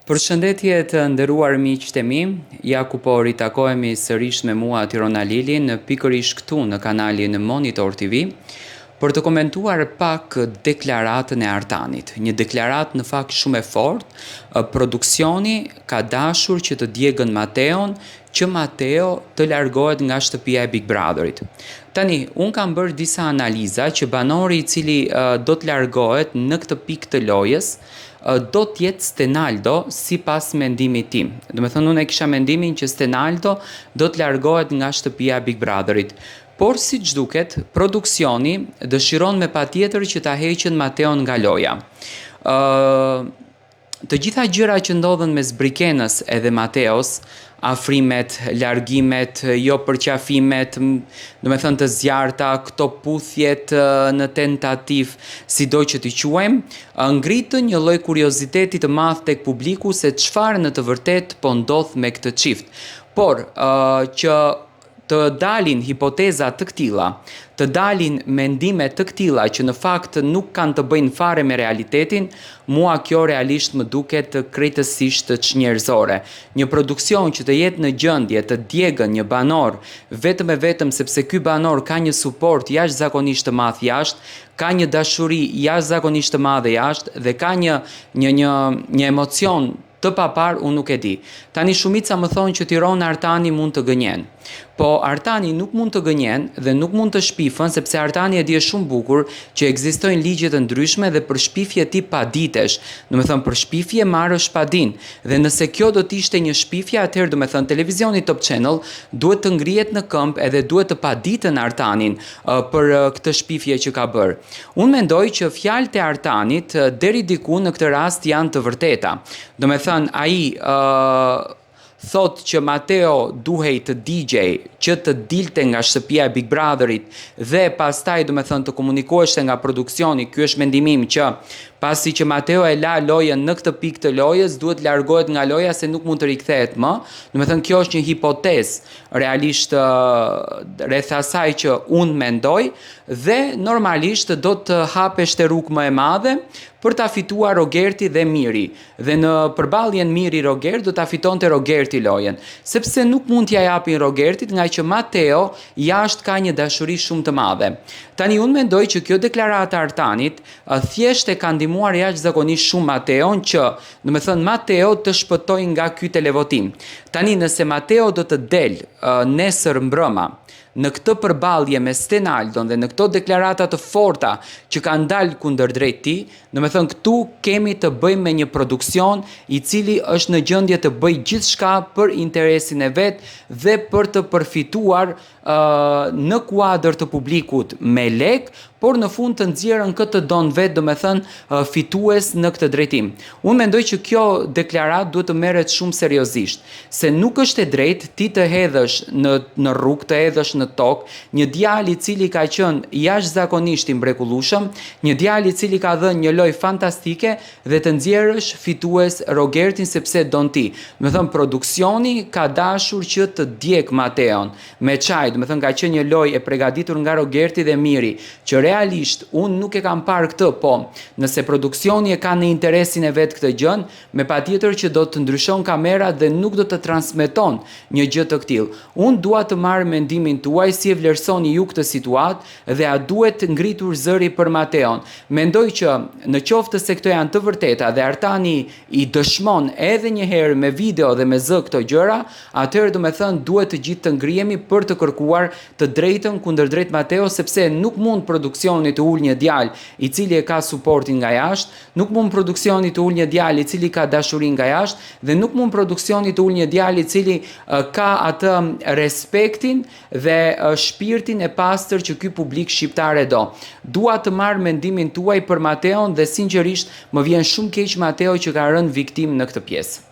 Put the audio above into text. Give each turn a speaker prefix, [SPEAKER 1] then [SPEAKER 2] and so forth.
[SPEAKER 1] Përshëndetje të nderuar miqtë e mi, ja ku po ritakohemi sërish me mua Tirona Lili në pikërisht këtu në kanalin Monitor TV për të komentuar pak deklaratën e Artanit. Një deklaratë në fakt shumë e fortë. Produksioni ka dashur që të djegën Mateon që Mateo të largohet nga shtëpia e Big Brotherit. Tani, unë kam bërë disa analiza që banori i cili do të largohet në këtë pikë të lojës do t'jetë Stenaldo si pas mendimit tim. Do me thënë, unë e kisha mendimin që Stenaldo do të largohet nga shtëpia Big Brotherit. Por si që duket, produksioni dëshiron me patjetër që ta heqen Mateon nga loja. Të gjitha gjëra që ndodhen mes Brikenës edhe Mateos, afrimet, largimet, jo përqafimet, do me thënë të zjarta, këto puthjet në tentativ, sido që t'i quajmë, ngritën një lloj kurioziteti të madh tek publiku se çfarë në të vërtet po ndodh me këtë çift. Por që të dalin hipoteza të këtilla, të dalin mendime të këtilla që në fakt nuk kanë të bëjnë fare me realitetin, mua kjo realisht më duket krejtësisht çnjerëzore. Një produksion që të jetë në gjendje të djegën një banor vetëm e vetëm sepse ky banor ka një suport jashtëzakonisht të madh jashtë, ka një dashuri jashtëzakonisht të madhe jashtë dhe ka një emocion të papar, unë nuk e di. Tani shumica më thonë që Tirona Artani mund të gënjen. Po Artani nuk mund të gënjen dhe nuk mund të shpifën sepse Artani e di shumë bukur që ekzistojnë ligje të ndryshme dhe për shpifje ti paditesh. Do me thënë për shpifje marrësh padin. Dhe nëse kjo do të ishte një shpifje, atëherë do me thënë televizioni Top Channel duhet të ngrihet në këmbë edhe duhet të paditën Artanin për këtë shpifje që ka bërë. Unë mendoj që fjalët e Artanit deri diku në këtë rast janë të vërteta. Do me thënë ai thot që Mateo duhej të DJ që të dilte nga shtëpia e Big Brotherit dhe pastaj do me thënë të komunikoheshte nga produksioni. Ky është mendimim që pasi që Mateo e la lojën në këtë pikë të lojës, duhet largohet nga loja se nuk mund të rikthehet më. Do me thënë kjo është një hipotezë realisht rreth asaj që unë mendoj dhe normalisht do të hapeshte rrugë më e madhe për ta fituar Rogerti dhe Miri. Dhe në përballjen Miri Rogert do ta fitonte Rogerti lojën, sepse nuk mund t'ja japin Rogertit nga që Mateo jashtë ka një dashuri shumë të madhe. Tani unë mendoj që kjo deklarata Artanit thjesht e ka ndihmuar jashtëzakonisht shumë Mateon që, do me thënë, Mateo të shpëtoj nga ky televotim. Tani nëse Mateo do të del nesër mbrëma në këtë përballje me Stenaldon dhe në këto deklarata të forta që kanë dalë kundër drejt tij, do me thënë këtu kemi të bëjmë me një produksion i cili është në gjendje të bëjë gjithçka për interesin e vet dhe për të përfituar në kuadër të publikut me lek, por në fund të nxjerrën këtë don vet, do me thënë fitues në këtë drejtim. Unë mendoj që kjo deklaratë duhet të merret shumë seriozisht, se nuk është e drejtë ti të hedhësh në rrugë, të hedhësh në tokë një djalë i cili ka qenë jashtëzakonisht i mrekullueshëm, një djalë i cili ka dhënë një lojë fantastike dhe të nxjerrësh fitues Rogertin sepse don ti. Do me thënë produksioni ka dashur që të djeg Mateon me çaj, do me thënë ka qenë një lojë e përgatitur nga Rogerti dhe Miri, që realisht unë nuk e kam parë këtë, po nëse produksioni e ka në interesin e vet këtë gjën, me patjetër që do të ndryshon kamerat dhe nuk do të transmeton një gjë të tillë. Unë dua të marr mendimin tuaj si e vlerësoni ju këtë situatë dhe a duhet ngritur zëri për Mateon. Mendoj që në qoftë se këto janë të vërteta dhe Artani i dëshmon edhe një herë me video dhe me zë këto gjëra, atëherë do me thënë duhet të gjithë të ngrihemi për të kërkuar të drejtën kundër drejt Mateo, sepse nuk mund produksioni të ul një djalë i cili e ka suportin nga jashtë, nuk mund produksioni të ul një djalë i cili ka dashuri nga jashtë dhe nuk mund produksioni të ul një djalë i cili ka atë respektin dhe shpirtin e pastër që ky publik shqiptar e do. Dua të marr mendimin tuaj për Mateon dhe sinqerisht më vjen shumë keq Mateo që ka rënë viktim në këtë pjesë.